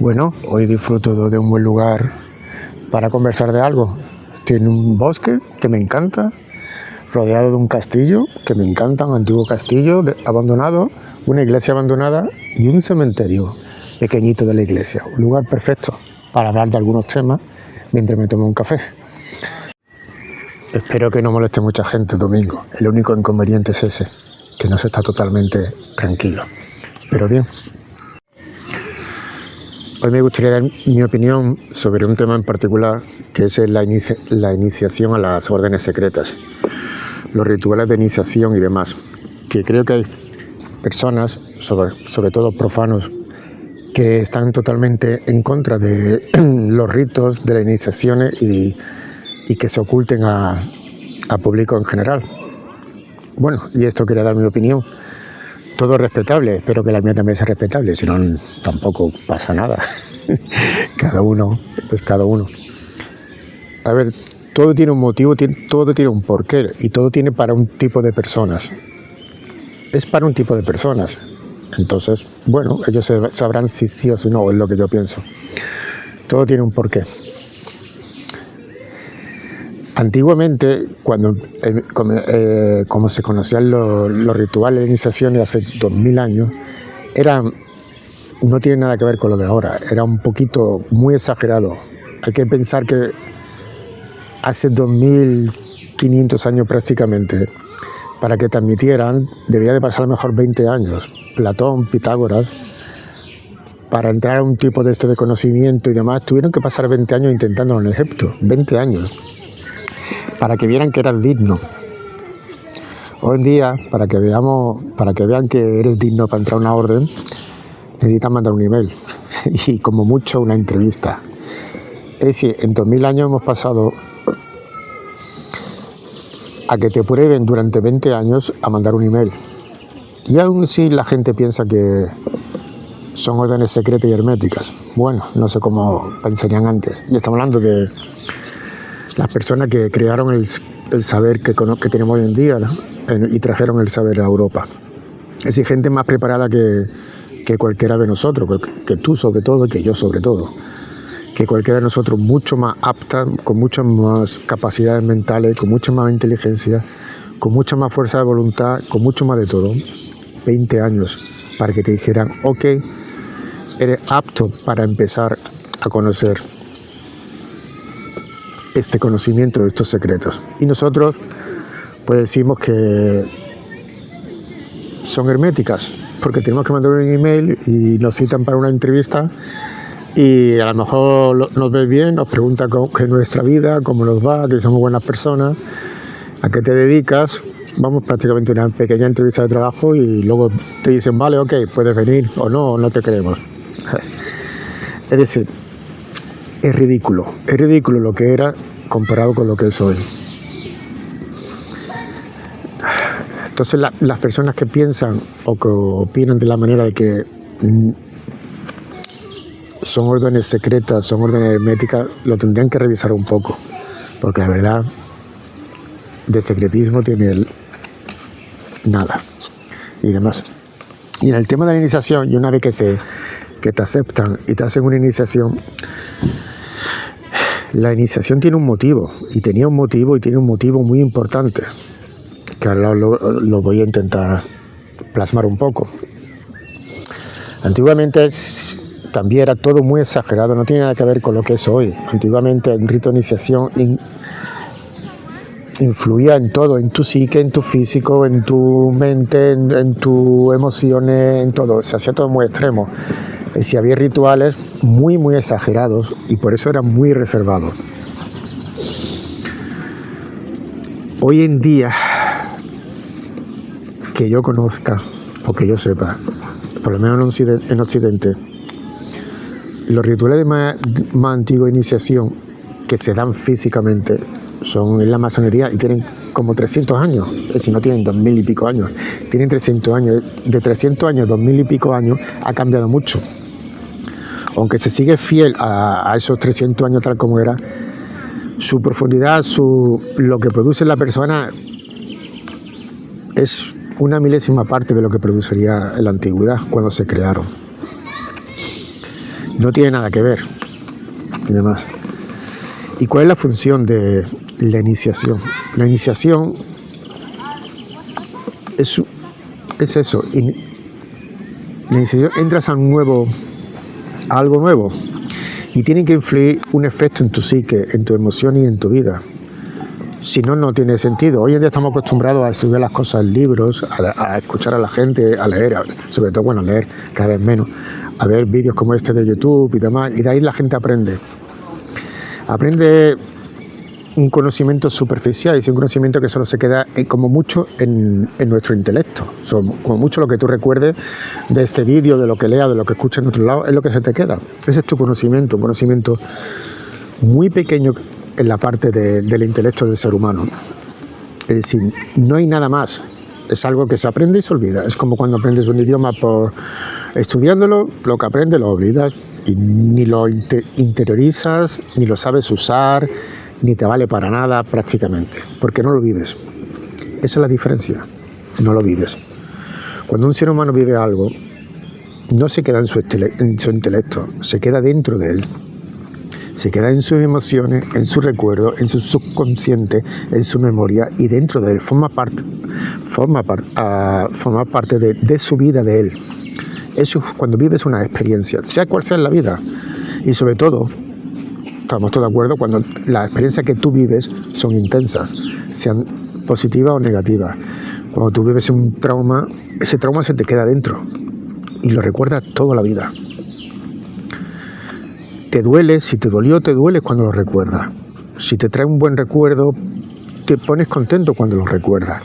Bueno, hoy disfruto de un buen lugar para conversar de algo. Tiene un bosque que me encanta, rodeado de un castillo que me encanta, un antiguo castillo abandonado, una iglesia abandonada y un cementerio pequeñito de la iglesia. Un lugar perfecto para hablar de algunos temas mientras me tomo un café. Espero que no moleste mucha gente el domingo. El único inconveniente es ese, que no se está totalmente tranquilo. Pero bien. Hoy me gustaría dar mi opinión sobre un tema en particular, que es la iniciación a las órdenes secretas, los rituales de iniciación y demás, que creo que hay personas, sobre todo profanos, que están totalmente en contra de los ritos de las iniciaciones y que se oculten a público en general. Bueno, y esto quería dar mi opinión. Todo es respetable, espero que la mía también sea respetable, si no tampoco pasa nada. Cada uno, pues cada uno. A ver, todo tiene un motivo, todo tiene un porqué y todo tiene para un tipo de personas. Es para un tipo de personas. Entonces, bueno, ellos sabrán si sí o si no, es lo que yo pienso. Todo tiene un porqué. Antiguamente, cuando como se conocían los rituales de iniciación hace 2000 años, no tiene nada que ver con lo de ahora, era un poquito muy exagerado. Hay que pensar que hace 2500 años prácticamente, para que te admitieran, debía de pasar a lo mejor 20 años. Platón, Pitágoras, para entrar a un tipo de conocimiento y demás, tuvieron que pasar 20 años intentándolo en Egipto, 20 años. Para que vieran que eras digno. Hoy en día, para que vean que eres digno para entrar a una orden, necesitas mandar un email y como mucho una entrevista. Es decir, en 2000 años hemos pasado a que te prueben durante 20 años a mandar un email. Y aún así la gente piensa que son órdenes secretas y herméticas. Bueno, no sé cómo pensarían antes. Y estamos hablando de las personas que crearon el saber que tenemos hoy en día, ¿no? Y trajeron el saber a Europa. Es decir, gente más preparada que cualquiera de nosotros, que tú sobre todo, que yo sobre todo. Que cualquiera de nosotros, mucho más apta, con muchas más capacidades mentales, con mucha más inteligencia, con mucha más fuerza de voluntad, con mucho más de todo. 20 años para que te dijeran, ok, eres apto para empezar a conocer este conocimiento de estos secretos. Y nosotros pues decimos que son herméticas, porque tenemos que mandar un email y nos citan para una entrevista y a lo mejor nos ves bien, nos pregunta qué es nuestra vida, cómo nos va, que somos buenas personas, a qué te dedicas. Vamos prácticamente a una pequeña entrevista de trabajo y luego te dicen, vale, ok, puedes venir o no te queremos. Es decir, es ridículo lo que era comparado con lo que es hoy. Entonces las personas que piensan o que opinan de la manera de que son órdenes secretas, son órdenes herméticas, lo tendrían que revisar un poco, porque la verdad de secretismo tiene nada y demás. Y en el tema de la iniciación, y una vez que te aceptan y te hacen una iniciación, la iniciación tiene un motivo, y tenía un motivo, y tiene un motivo muy importante, que ahora lo voy a intentar plasmar un poco. Antiguamente también era todo muy exagerado, no tiene nada que ver con lo que es hoy. Antiguamente el rito de iniciación influía en todo, en tu psique, en tu físico, en tu mente, en tus emociones, en todo. Se hacía todo muy extremo. Es decir, había rituales muy, muy exagerados y por eso eran muy reservados. Hoy en día, que yo conozca o que yo sepa, por lo menos en Occidente, los rituales de más antigua iniciación que se dan físicamente son en la masonería y tienen como 300 años, es decir, no tienen 2000 y pico años, tienen 300 años. De 300 años, 2000 y pico años, ha cambiado mucho. Aunque se sigue fiel a esos 300 años tal como era, su profundidad, lo que produce la persona es una milésima parte de lo que produciría en la antigüedad cuando se crearon. no tiene nada que ver y demás. ¿Y cuál es la función de la iniciación? La iniciación es eso. La iniciación, entras a algo nuevo y tiene que influir un efecto en tu psique, en tu emoción y en tu vida. Si no, no tiene sentido. Hoy en día estamos acostumbrados a estudiar las cosas en libros, a escuchar a la gente, a leer, sobre todo, bueno, leer cada vez menos, a ver vídeos como este de YouTube y demás, y de ahí la gente aprende un conocimiento superficial, y un conocimiento que solo se queda como mucho en nuestro intelecto. Como mucho lo que tú recuerdes de este vídeo, de lo que leas, de lo que escuchas en otro lado, es lo que se te queda. Ese es tu conocimiento, un conocimiento muy pequeño en la parte del intelecto del ser humano. Es decir, no hay nada más. Es algo que se aprende y se olvida. Es como cuando aprendes un idioma por estudiándolo, lo que aprendes lo olvidas y ni lo interiorizas, ni lo sabes usar, ni te vale para nada prácticamente, porque no lo vives. Esa es la diferencia, no lo vives. Cuando un ser humano vive algo, no se queda en su intelecto, se queda dentro de él. Se queda en sus emociones, en su recuerdo, en su subconsciente, en su memoria, y dentro de él forma parte de su vida, de él. Eso es cuando vives una experiencia, sea cual sea la vida. Y sobre todo, estamos todos de acuerdo, cuando las experiencias que tú vives son intensas, sean positivas o negativas. Cuando tú vives un trauma, ese trauma se te queda dentro y lo recuerdas toda la vida. Te duele, si te dolió, te duele cuando lo recuerdas. Si te trae un buen recuerdo, te pones contento cuando lo recuerdas.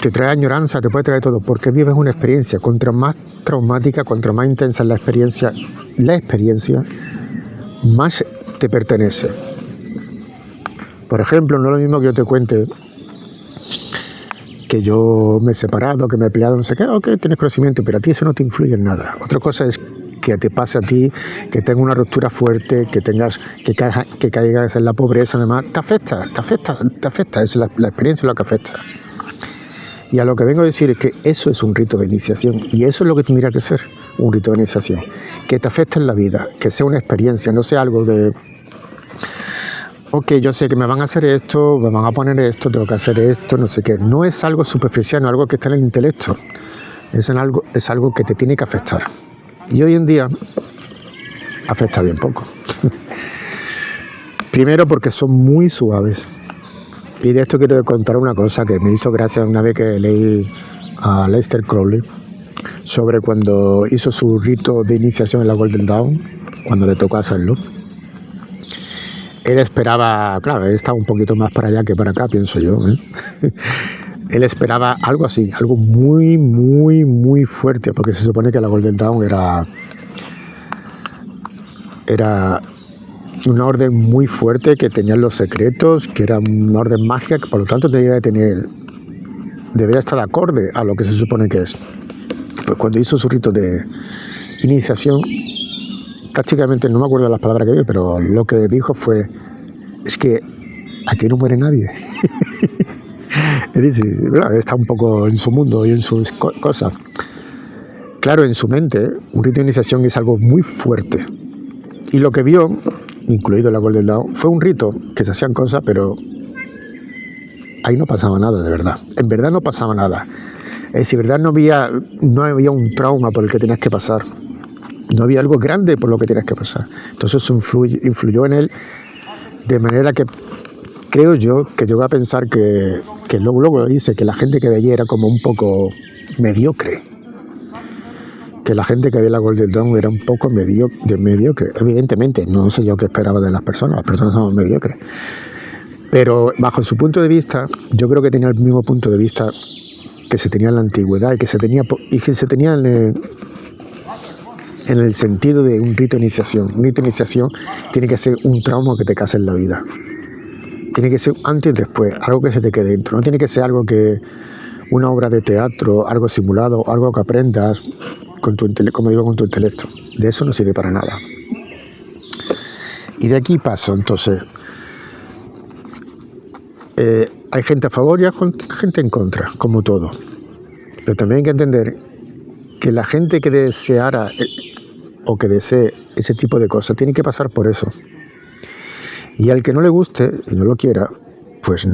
Te trae añoranza, te puede traer todo, porque vives una experiencia. Contra más traumática, contra más intensa es la experiencia, más te pertenece. Por ejemplo, no es lo mismo que yo te cuente que yo me he separado, que me he peleado, no sé qué, ok, tienes conocimiento, pero a ti eso no te influye en nada. Otra cosa es que te pase a ti, que tengas una ruptura fuerte, que caigas en la pobreza, además, te afecta, es la experiencia lo que afecta. Y a lo que vengo a decir es que eso es un rito de iniciación, y eso es lo que tendría que ser un rito de iniciación, que te afecte en la vida, que sea una experiencia, no sea algo de, ok, yo sé que me van a hacer esto, me van a poner esto, tengo que hacer esto, no sé qué. No es algo superficial, no es algo que está en el intelecto, es algo que te tiene que afectar. Y hoy en día afecta bien poco. Primero porque son muy suaves. Y de esto quiero contar una cosa que me hizo gracia una vez que leí a Aleister Crowley sobre cuando hizo su rito de iniciación en la Golden Dawn, cuando le tocó hacerlo. Él esperaba, claro, él estaba un poquito más para allá que para acá, pienso yo, Él esperaba algo así, algo muy, muy, muy fuerte, porque se supone que la Golden Dawn era una orden muy fuerte, que tenía los secretos, que era una orden mágica, que por lo tanto debería estar acorde a lo que se supone que es. Pues cuando hizo su rito de iniciación, prácticamente no me acuerdo de las palabras que dio, pero lo que dijo fue, es que aquí no muere nadie. Es decir, está un poco en su mundo y en sus cosas. Claro, en su mente, un rito de iniciación es algo muy fuerte. Y lo que vio, incluido la Golden Dawn, fue un rito que se hacían cosas, pero ahí no pasaba nada de verdad. En verdad no pasaba nada. Es decir, en verdad no había un trauma por el que tenías que pasar. No había algo grande por lo que tenías que pasar. Entonces eso influyó en él de manera que creo yo que llegó a pensar que luego lo dice, que la gente que veía era como un poco mediocre. Que la gente que veía la Golden Dawn era un poco mediocre. Evidentemente, no sé yo qué esperaba de las personas somos mediocres. Pero bajo su punto de vista, yo creo que tenía el mismo punto de vista que se tenía en la antigüedad y que se tenía en el sentido de un rito de iniciación. Un rito de iniciación tiene que ser un trauma que te case en la vida. Tiene que ser antes y después, algo que se te quede dentro. No tiene que ser algo una obra de teatro, algo simulado, algo que aprendas con tu intelecto. De eso no sirve para nada. Y de aquí paso, entonces. Hay gente a favor y hay gente en contra, como todo. Pero también hay que entender que la gente que deseara o que desee ese tipo de cosas tiene que pasar por eso. Y al que no le guste y no lo quiera, pues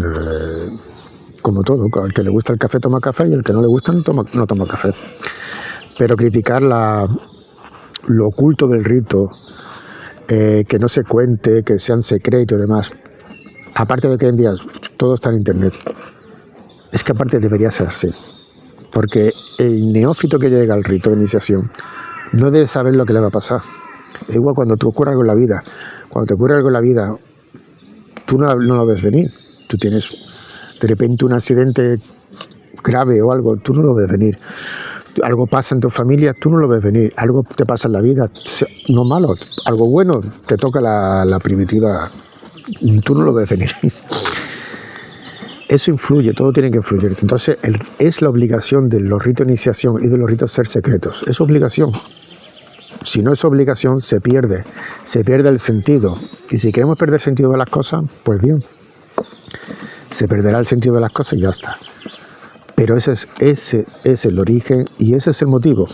como todo, al que le gusta el café toma café y al que no le gusta no toma café. Pero criticar lo oculto del rito, que no se cuente, que sean secretos y demás, aparte de que hoy en día todo está en internet, es que aparte debería ser así. Porque el neófito que llega al rito de iniciación no debe saber lo que le va a pasar. Es igual cuando te ocurre algo en la vida. Cuando te ocurre algo en la vida, tú no lo ves venir. Tú tienes de repente un accidente grave o algo, tú no lo ves venir. Algo pasa en tu familia, tú no lo ves venir. Algo te pasa en la vida, no malo, algo bueno, te toca la primitiva, tú no lo ves venir. Eso influye, todo tiene que influir. Entonces es la obligación de los ritos de iniciación y de los ritos ser secretos. Es obligación. Si no es obligación, se pierde el sentido. Y si queremos perder el sentido de las cosas, pues bien, se perderá el sentido de las cosas y ya está. Pero ese es el origen y ese es el motivo.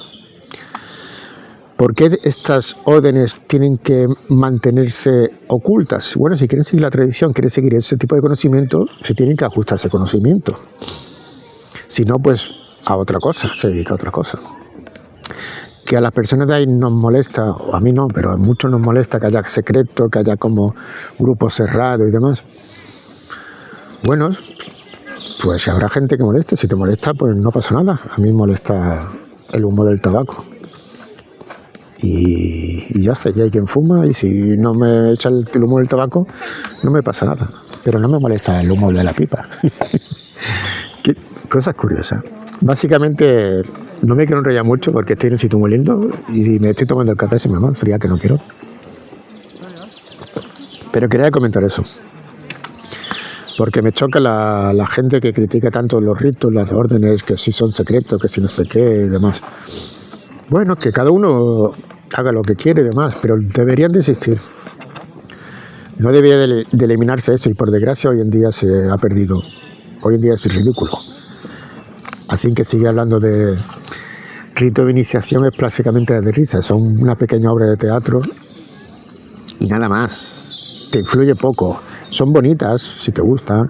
¿Por qué estas órdenes tienen que mantenerse ocultas? Bueno, si quieren seguir la tradición, quieren seguir ese tipo de conocimiento, se tienen que ajustar a ese conocimiento. Si no, pues a otra cosa, se dedica a otra cosa. Que a las personas de ahí nos molesta, o a mí no, pero a muchos nos molesta que haya secreto, que haya como grupos cerrados y demás. Bueno, pues si habrá gente que moleste, si te molesta, pues no pasa nada. A mí me molesta el humo del tabaco. Y ya está, ya hay quien fuma y si no me echa el humo del tabaco, no me pasa nada. Pero no me molesta el humo de la pipa. Qué cosas curiosas. Básicamente no me quiero enrollar mucho porque estoy en un sitio muy lindo y me estoy tomando el café, se me va a enfriar que no quiero. Pero quería comentar eso. Porque me choca la gente que critica tanto los ritos, las órdenes, que si son secretos, que si no sé qué y demás. Bueno, que cada uno haga lo que quiere y demás, pero deberían de existir. No debería de eliminarse eso y por desgracia hoy en día se ha perdido. Hoy en día es ridículo. Así que sigue hablando de rito de iniciación es prácticamente de risa. Son una pequeña obra de teatro y nada más. Te influye poco. Son bonitas si te gusta,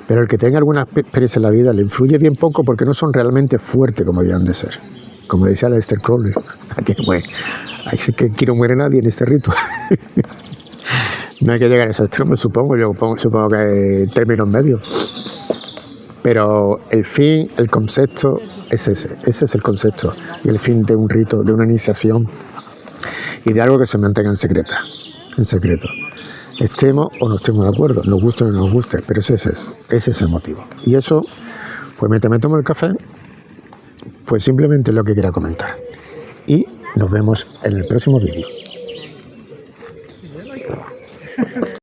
pero el que tenga alguna experiencia en la vida le influye bien poco porque no son realmente fuertes como debían de ser. Como decía Aleister Crowley, que aquí no muere nadie en este rito. No hay que llegar a ese extremo, supongo que hay términos medios. Pero el fin, el concepto es ese es el concepto y el fin de un rito, de una iniciación y de algo que se mantenga en secreto. Estemos o no estemos de acuerdo, nos guste o no nos guste, pero ese es el motivo. Y eso, pues mientras me tomo el café, pues simplemente es lo que quería comentar. Y nos vemos en el próximo vídeo.